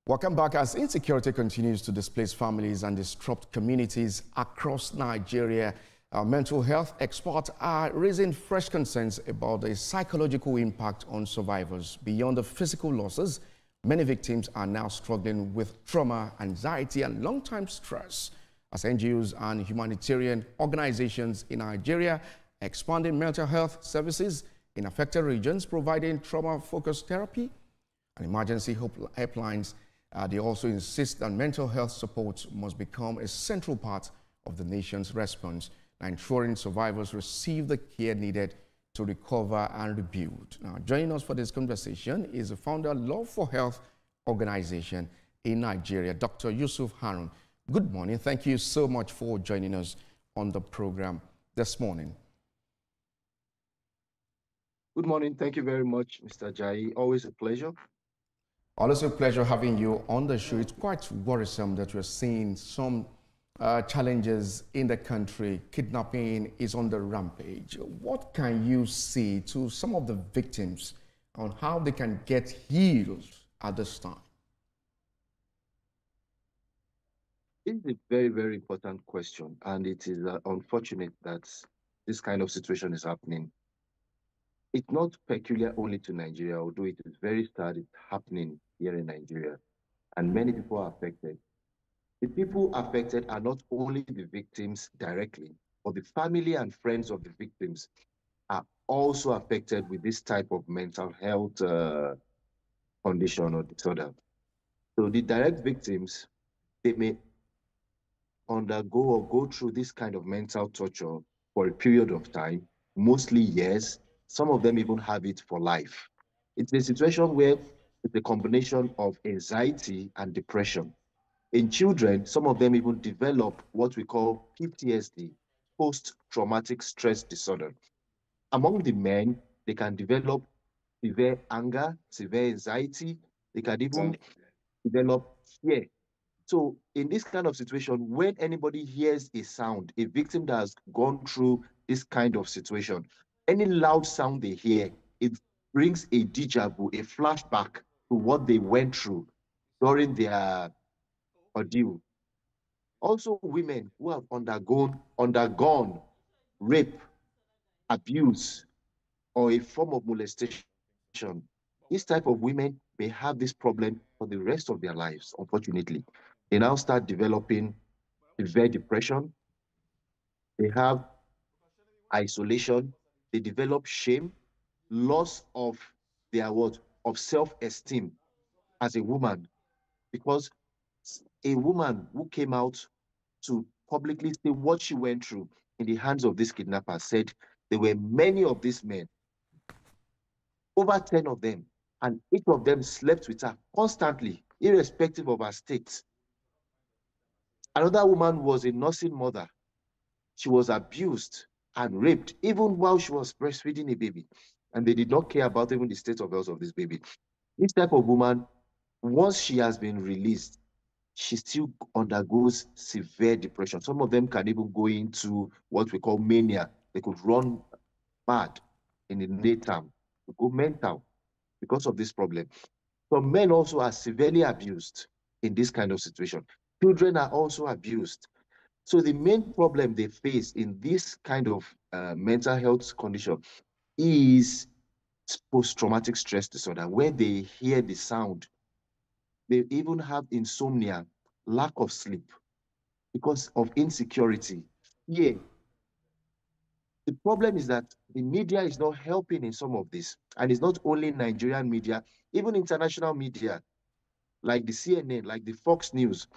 Welcome back. As insecurity continues to displace families and disrupt communities across Nigeria, mental health experts are raising fresh concerns about the psychological impact on survivors. Beyond the physical losses, many victims are now struggling with trauma, anxiety, and long-term stress. As NGOs and humanitarian organizations in Nigeria expanding mental health services in affected regions, providing trauma-focused therapy and emergency helplines, they also insist that mental health support must become a central part of the nation's response, ensuring survivors receive the care needed to recover and rebuild. Now, joining us for this conversation is the founder of Law for Health organization in Nigeria, Dr. Yusuf Harun. Good morning. Thank you so much for joining us on the program this morning. Good morning. Thank you very much, Mr. Jai. Always a pleasure. Always a pleasure having you on the show. It's quite worrisome that we're seeing some challenges in the country. Kidnapping is on the rampage. What can you say to some of the victims on how they can get healed at this time? It's a very, very important question, and it is unfortunate that this kind of situation is happening. It's not peculiar only to Nigeria, although it is very sad it's happening here in Nigeria, and many people are affected. The people affected are not only the victims directly, but the family and friends of the victims are also affected with this type of mental health condition or disorder. So the direct victims, they may undergo or go through this kind of mental torture for a period of time, mostly years. Some of them even have it for life. It's a situation where it's a combination of anxiety and depression. In children, some of them even develop what we call PTSD, post-traumatic stress disorder. Among the men, they can develop severe anger, severe anxiety. They can even develop fear. So in this kind of situation, when anybody hears a sound, a victim that has gone through this kind of situation, any loud sound they hear, it brings a déjà vu, a flashback to what they went through during their ordeal. Also, women who have undergone rape, abuse, or a form of molestation, this type of women may have this problem for the rest of their lives, unfortunately. They now start developing severe depression. They have isolation. They develop shame, loss of their what? Of self-esteem as a woman. Because a woman who came out to publicly say what she went through in the hands of this kidnapper said there were many of these men, over 10 of them, and each of them slept with her constantly, irrespective of her state. Another woman was a nursing mother. She was abused and raped even while she was breastfeeding a baby, and they did not care about even the state of health of this baby. This type of woman, once she has been released, she still undergoes severe depression. Some of them can even go into what we call mania. They could run mad in the daytime, go mental because of this problem. Some men also are severely abused in this kind of situation. Children are also abused. So the main problem they face in this kind of mental health condition is post-traumatic stress disorder, where they hear the sound. They even have insomnia, lack of sleep because of insecurity, fear. The problem is that the media is not helping in some of this. And it's not only Nigerian media, even international media, like the CNN, like the Fox News,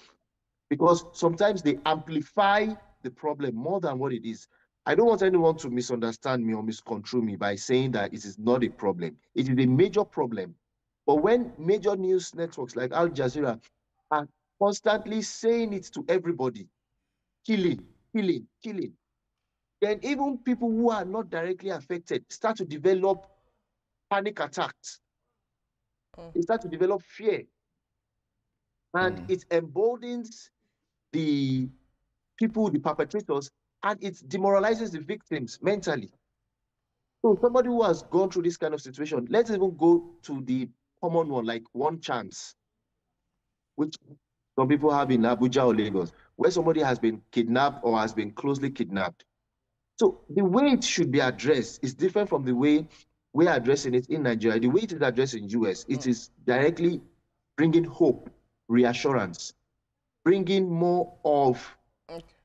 because sometimes they amplify the problem more than what it is. I don't want anyone to misunderstand me or misconstrue me by saying that it is not a problem. It is a major problem. But when major news networks like Al Jazeera are constantly saying it to everybody, killing, killing, killing, then even people who are not directly affected start to develop panic attacks. They start to develop fear. And it emboldens the people, the perpetrators, and it demoralizes the victims mentally. So somebody who has gone through this kind of situation, let's even go to the common one, like one chance. which some people have in Abuja or Lagos, where somebody has been kidnapped or has been closely kidnapped. So the way it should be addressed is different from the way we're addressing it in Nigeria. The way it is addressed in US, it is directly bringing hope, reassurance, bringing more of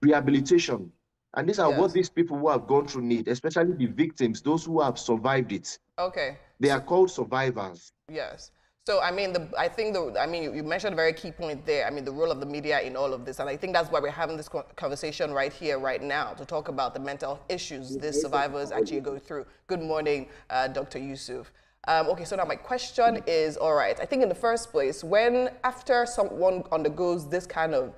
rehabilitation. And these are what these people who have gone through need, especially the victims, those who have survived it. Okay. They are called survivors. Yes. So, I mean, you mentioned a very key point there. I mean, the role of the media in all of this. And I think that's why we're having this conversation right here, right now, to talk about the mental issues these survivors actually go through. Good morning, Dr. Yusuf. Okay, so now my question is, all right, I think in the first place, after someone undergoes this kind of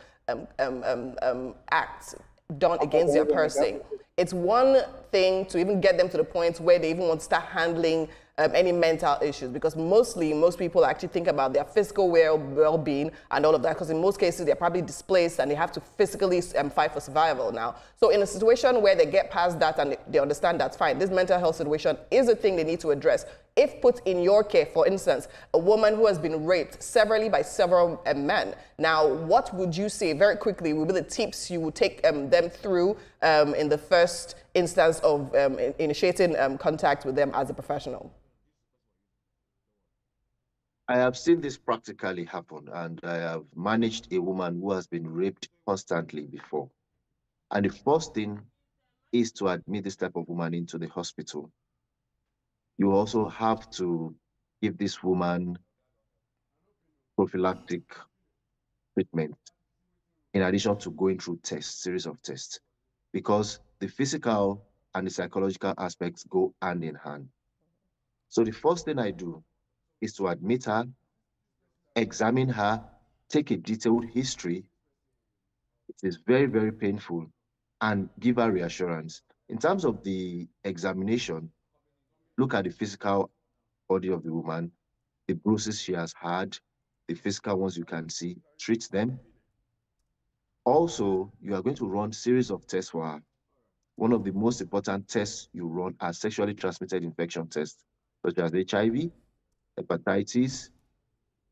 act done against their person, it's one thing to even get them to the point where they even want to start handling any mental issues, because most people actually think about their physical well-being and all of that, because in most cases they're probably displaced and they have to physically fight for survival now. So in a situation where they get past that and they understand that's fine, this mental health situation is a thing they need to address. If put in your care, for instance, a woman who has been raped severally by several men, now what would you say very quickly would be the tips you would take them through in the first instance of initiating contact with them as a professional? I have seen this practically happen, and I have managed a woman who has been raped constantly before. And the first thing is to admit this type of woman into the hospital. You also have to give this woman prophylactic treatment, in addition to going through series of tests, because the physical and the psychological aspects go hand in hand. So the first thing I do is to admit her, examine her, take a detailed history. It is very, very painful, and give her reassurance. In terms of the examination, look at the physical body of the woman, the bruises she has had, the physical ones you can see, treat them. Also, you are going to run a series of tests for her. One of the most important tests you run are sexually transmitted infection tests, such as HIV, hepatitis,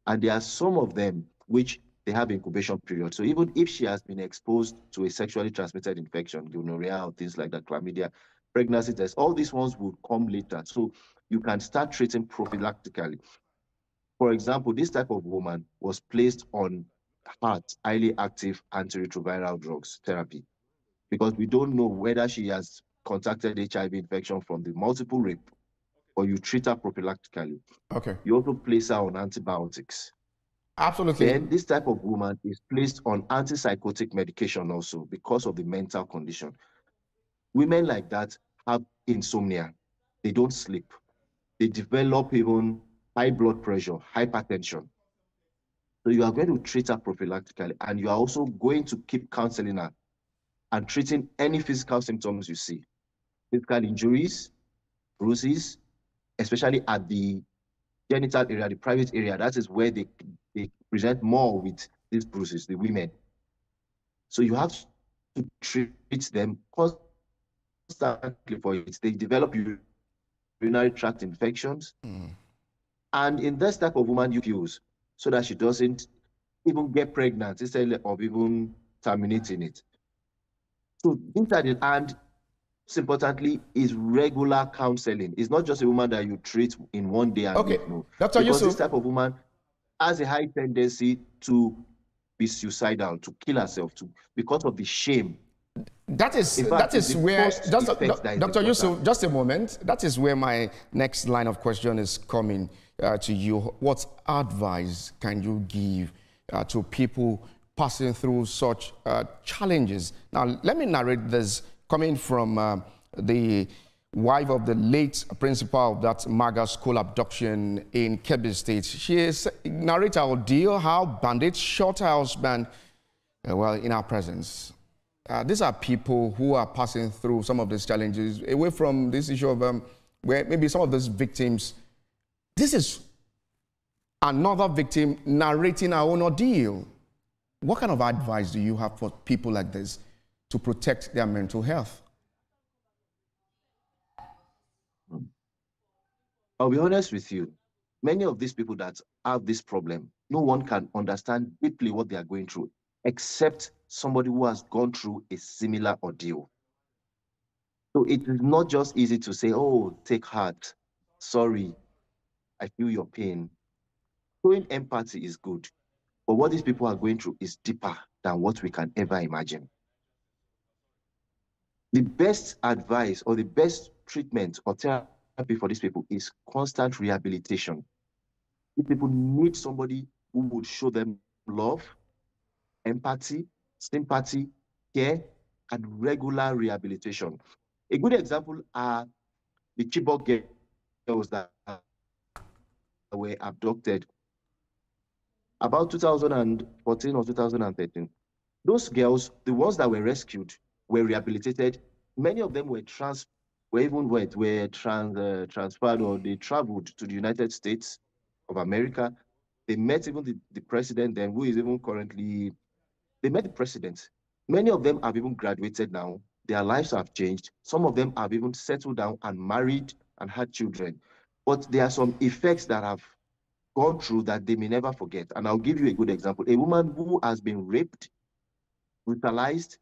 and there are some of them which they have incubation period. So even if she has been exposed to a sexually transmitted infection, gonorrhea or things like that, chlamydia, pregnancy tests, all these ones will come later. So you can start treating prophylactically. For example, this type of woman was placed on highly active antiretroviral drugs therapy, because we don't know whether she has contracted HIV infection from the multiple rape, or you treat her prophylactically. Okay. You also place her on antibiotics. Absolutely. Then this type of woman is placed on antipsychotic medication also because of the mental condition. Women like that have insomnia. They don't sleep. They develop even high blood pressure, hypertension. So you are going to treat her prophylactically, and you are also going to keep counseling her and treating any physical symptoms you see. Physical injuries, bruises, especially at the genital area, the private area, that is where they present more with these bruises, the women. So you have to treat them constantly for it. They develop urinary tract infections. And in this type of woman, you use so that she doesn't even get pregnant instead of even terminating it. So these are the, and most importantly, is regular counseling. It's not just a woman that you treat in one day and leave. No. Dr. Because Yusuf, this type of woman has a high tendency to be suicidal, to kill herself, because of the shame. That is where, Dr. Yusuf, just a moment. That is where my next line of question is coming to you. What advice can you give to people passing through such challenges? Now, let me narrate this coming from the wife of the late principal of that MAGA school abduction in Kebbi State. She narrated our ordeal, how bandits shot her husband, well, in our presence. These are people who are passing through some of these challenges, away from this issue of where maybe some of those victims, this is another victim narrating our own ordeal. What kind of advice do you have for people like this to protect their mental health? I'll be honest with you. many of these people that have this problem, no one can understand deeply what they are going through, except somebody who has gone through a similar ordeal. So it is not just easy to say, oh, take heart, sorry, I feel your pain. Showing empathy is good, but what these people are going through is deeper than what we can ever imagine. The best advice or the best treatment or therapy for these people is constant rehabilitation. These people need somebody who would show them love, empathy, sympathy, care, and regular rehabilitation. A good example are the Chibok girls that were abducted about 2014 or 2013. Those girls, the ones that were rescued, were rehabilitated. Many of them were transferred or they traveled to the United States of America. They met even the president then, who is even currently, they met the president. Many of them have even graduated now. Their lives have changed. Some of them have even settled down and married and had children. But there are some effects that have gone through that they may never forget. And I'll give you a good example. A woman who has been raped, brutalized,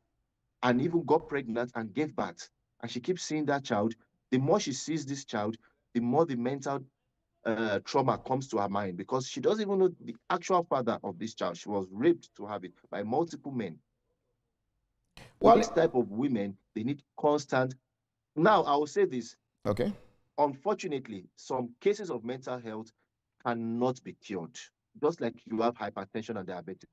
and even got pregnant and gave birth, and she keeps seeing that child, the more she sees this child, the more the mental trauma comes to her mind, because she doesn't even know the actual father of this child. She was raped to have it by multiple men. Well, this type of women, they need constant. Now, I will say this. Okay. Unfortunately, some cases of mental health cannot be cured. Just like you have hypertension and diabetes,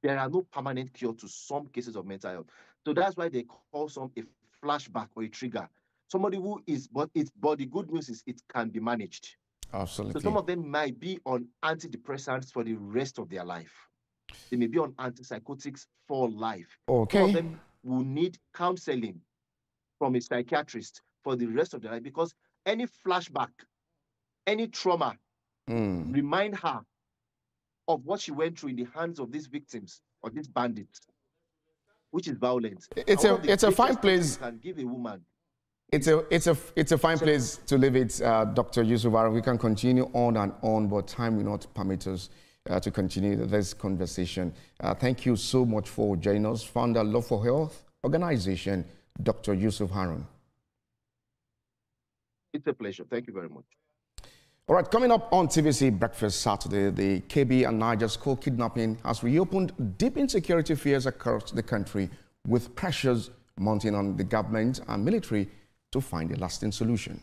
there are no permanent cure to some cases of mental health. So that's why they call some a flashback or a trigger. Somebody who is, but the good news is it can be managed. Absolutely. So some of them might be on antidepressants for the rest of their life. They may be on antipsychotics for life. Okay. Some of them will need counseling from a psychiatrist for the rest of their life, because any flashback, any trauma, remind her of what she went through in the hands of these victims or these bandits, which is violent. It's a fine place. Can give a woman. It's a fine place to leave it, Dr. Yusuf Harun. We can continue on and on, but time will not permit us to continue this conversation. Thank you so much for joining us. Founder Love for Health Organization, Dr. Yusuf Harun. It's a pleasure. Thank you very much. All right, coming up on TVC Breakfast Saturday, the KB and Niger school kidnapping has reopened deep insecurity fears across the country, with pressures mounting on the government and military to find a lasting solution.